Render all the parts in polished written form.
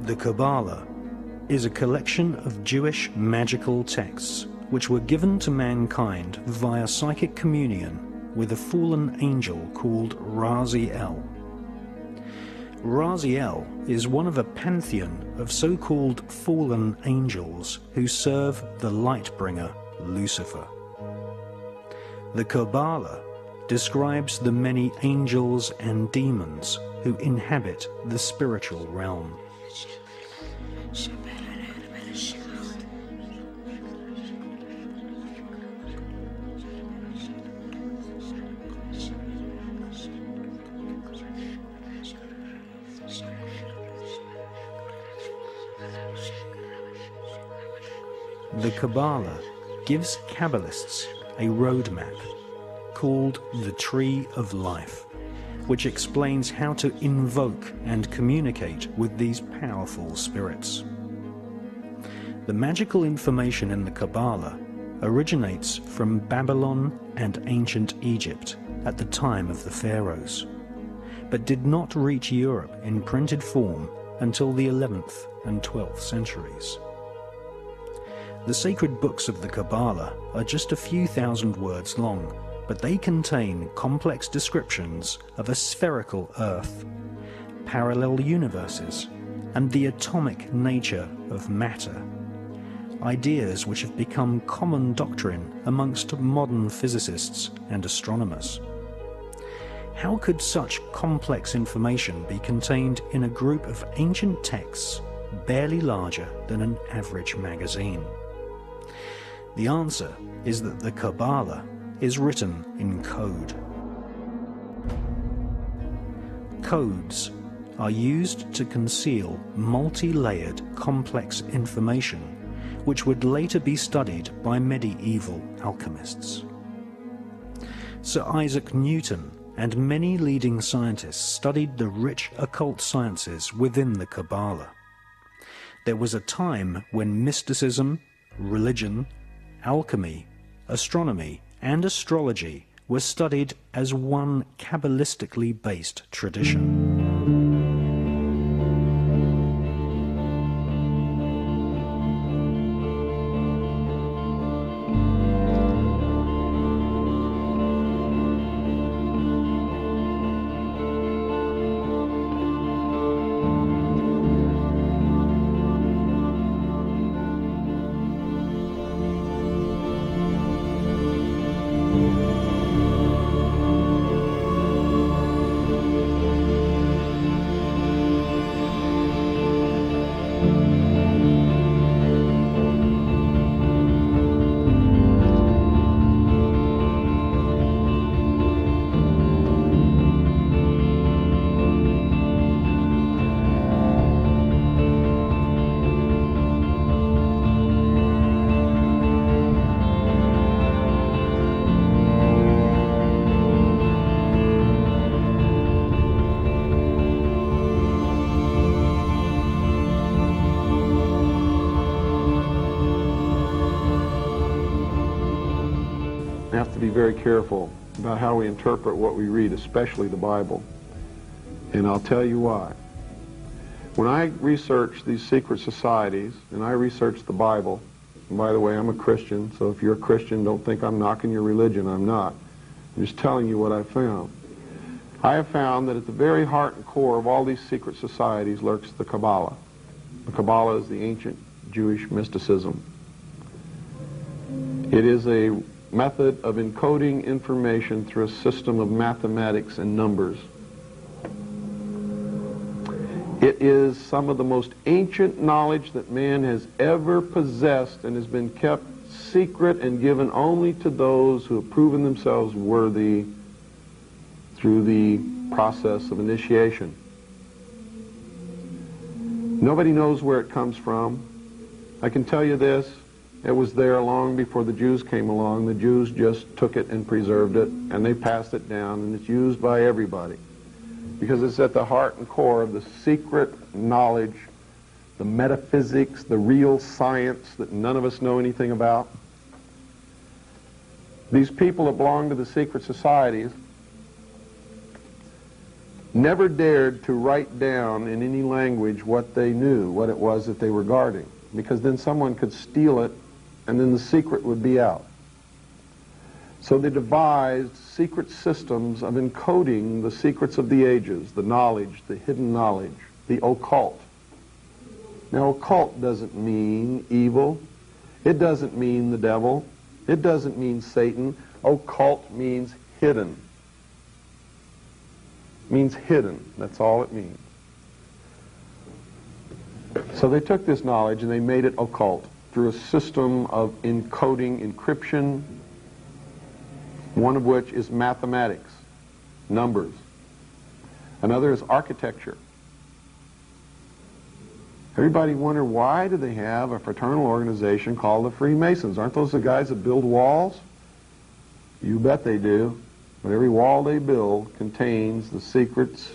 The Kabbalah is a collection of Jewish magical texts which were given to mankind via psychic communion with a fallen angel called Raziel. Raziel is one of a pantheon of so-called fallen angels who serve the light-bringer Lucifer. The Kabbalah describes the many angels and demons who inhabit the spiritual realm. The Kabbalah gives Kabbalists a roadmap called the Tree of Life, which explains how to invoke and communicate with these powerful spirits. The magical information in the Kabbalah originates from Babylon and ancient Egypt at the time of the pharaohs, but did not reach Europe in printed form until the 11th and 12th centuries. The sacred books of the Kabbalah are just a few thousand words long, but they contain complex descriptions of a spherical Earth, parallel universes, and the atomic nature of matter, ideas which have become common doctrine amongst modern physicists and astronomers. How could such complex information be contained in a group of ancient texts barely larger than an average magazine? The answer is that the Kabbalah is written in code. Codes are used to conceal multi-layered complex information which would later be studied by medieval alchemists. Sir Isaac Newton and many leading scientists studied the rich occult sciences within the Kabbalah. There was a time when mysticism, religion, alchemy, astronomy, and astrology were studied as one Kabbalistically based tradition. We have to be very careful about how we interpret what we read, especially the Bible. And I'll tell you why. When I research these secret societies, and I research the Bible, and by the way, I'm a Christian, so if you're a Christian, don't think I'm knocking your religion. I'm not. I'm just telling you what I found. I have found that at the very heart and core of all these secret societies lurks the Kabbalah. The Kabbalah is the ancient Jewish mysticism. It is a method of encoding information through a system of mathematics and numbers. It is some of the most ancient knowledge that man has ever possessed and has been kept secret and given only to those who have proven themselves worthy through the process of initiation. Nobody knows where it comes from. I can tell you this. It was there long before the Jews came along. The Jews just took it and preserved it, and they passed it down, and it's used by everybody because it's at the heart and core of the secret knowledge, the metaphysics, the real science that none of us know anything about. These people that belong to the secret societies never dared to write down in any language what they knew, what it was that they were guarding, because then someone could steal it and then the secret would be out. So they devised secret systems of encoding the secrets of the ages, the knowledge, the hidden knowledge, the occult. Now, occult doesn't mean evil. It doesn't mean the devil. It doesn't mean Satan. Occult means hidden. It means hidden. That's all it means. So they took this knowledge and they made it occult through a system of encoding, encryption, one of which is mathematics, numbers. Another is architecture. Everybody wonder, why do they have a fraternal organization called the Freemasons? Aren't those the guys that build walls? You bet they do. But every wall they build contains the secrets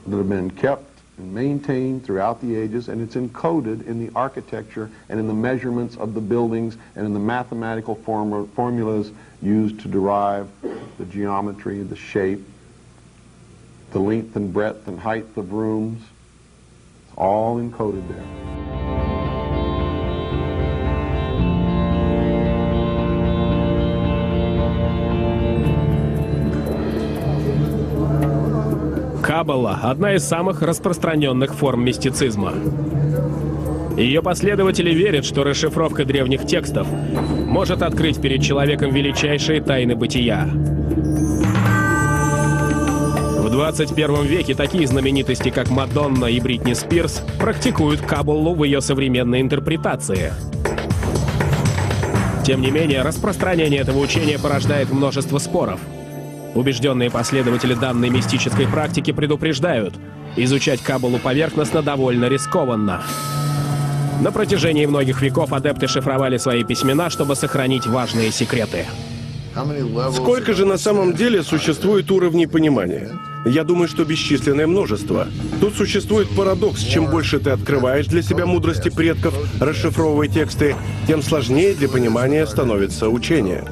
that have been kept and maintained throughout the ages, and it's encoded in the architecture and in the measurements of the buildings and in the mathematical formulas used to derive the geometry, the shape, the length and breadth and height of rooms. It's all encoded there. Каббала – одна из самых распространенных форм мистицизма. Ее последователи верят, что расшифровка древних текстов может открыть перед человеком величайшие тайны бытия. В 21 веке такие знаменитости, как Мадонна и Бритни Спирс, практикуют Каббалу в ее современной интерпретации. Тем не менее, распространение этого учения порождает множество споров. Убежденные последователи данной мистической практики предупреждают, изучать Каббалу поверхностно довольно рискованно. На протяжении многих веков адепты шифровали свои письмена, чтобы сохранить важные секреты. Сколько же на самом деле существует уровней понимания? Я думаю, что бесчисленное множество. Тут существует парадокс: чем больше ты открываешь для себя мудрости предков, расшифровывая тексты, тем сложнее для понимания становится учение.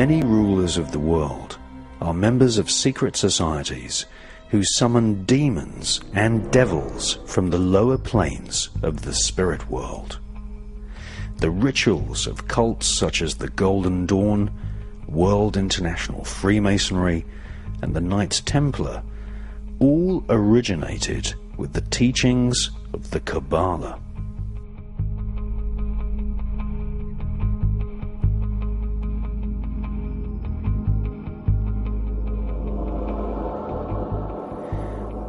Many rulers of the world are members of secret societies who summon demons and devils from the lower planes of the spirit world. The rituals of cults such as the Golden Dawn, World International Freemasonry, and the Knights Templar all originated with the teachings of the Kabbalah.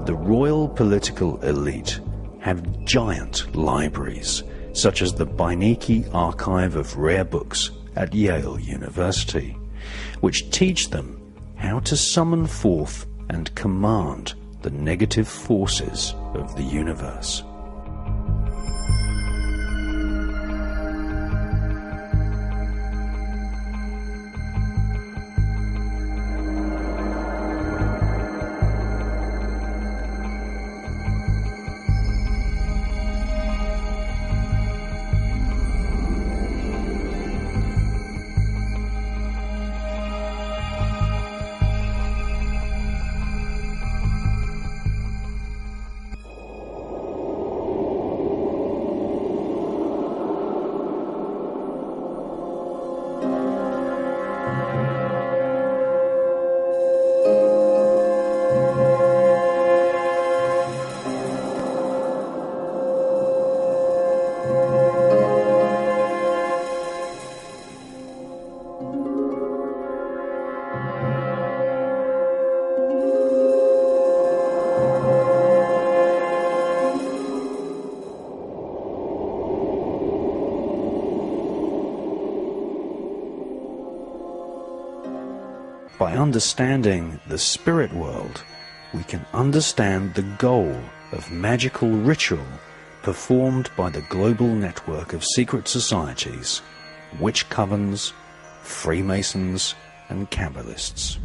The royal political elite have giant libraries, such as the Beinecke Archive of Rare Books at Yale University, which teach them how to summon forth and command the negative forces of the universe. By understanding the spirit world, we can understand the goal of magical ritual performed by the global network of secret societies, witch covens, Freemasons, and Kabbalists.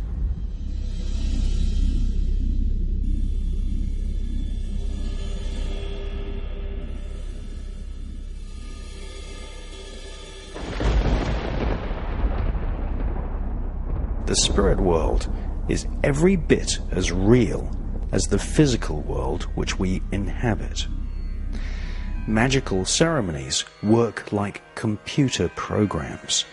The spirit world is every bit as real as the physical world which we inhabit. Magical ceremonies work like computer programs,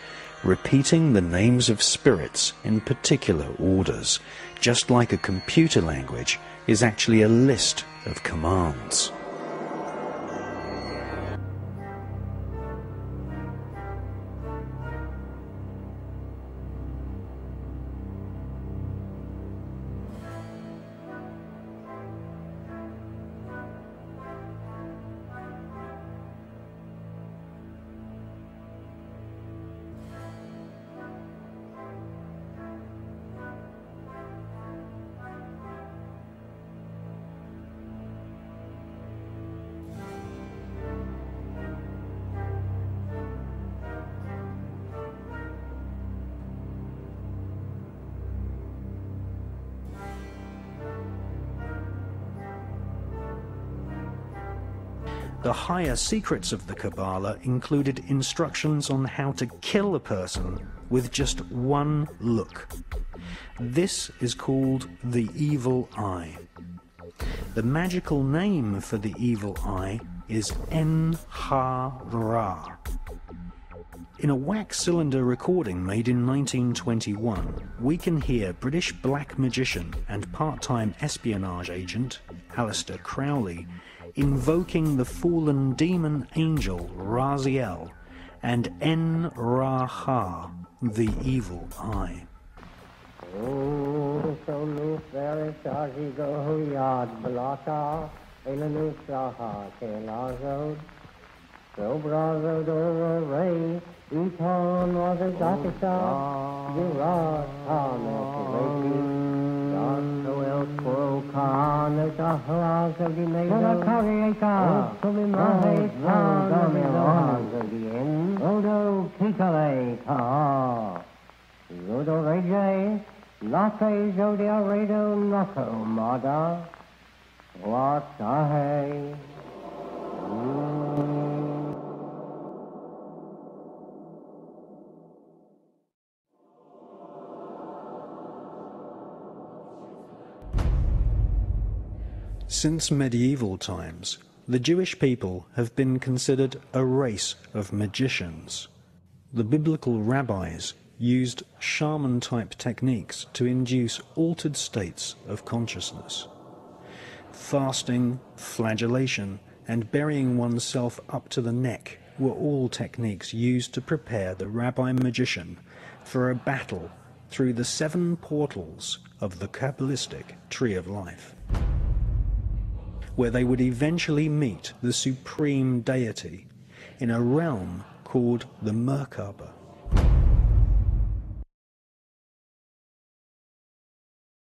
repeating the names of spirits in particular orders, just like a computer language is actually a list of commands. The higher secrets of the Kabbalah included instructions on how to kill a person with just one look. This is called the evil eye. The magical name for the evil eye is En-ha-Ra. In a wax cylinder recording made in 1921, we can hear British black magician and part-time espionage agent Aleister Crowley invoking the fallen demon angel Raziel and En-Ra-Ha, the evil eye. Since medieval times, the Jewish people have been considered a race of magicians. The biblical rabbis used shaman-type techniques to induce altered states of consciousness. Fasting, flagellation, and burying oneself up to the neck were all techniques used to prepare the rabbi-magician for a battle through the 7 portals of the Kabbalistic Tree of Life, where they would eventually meet the supreme deity in a realm called the Merkaba.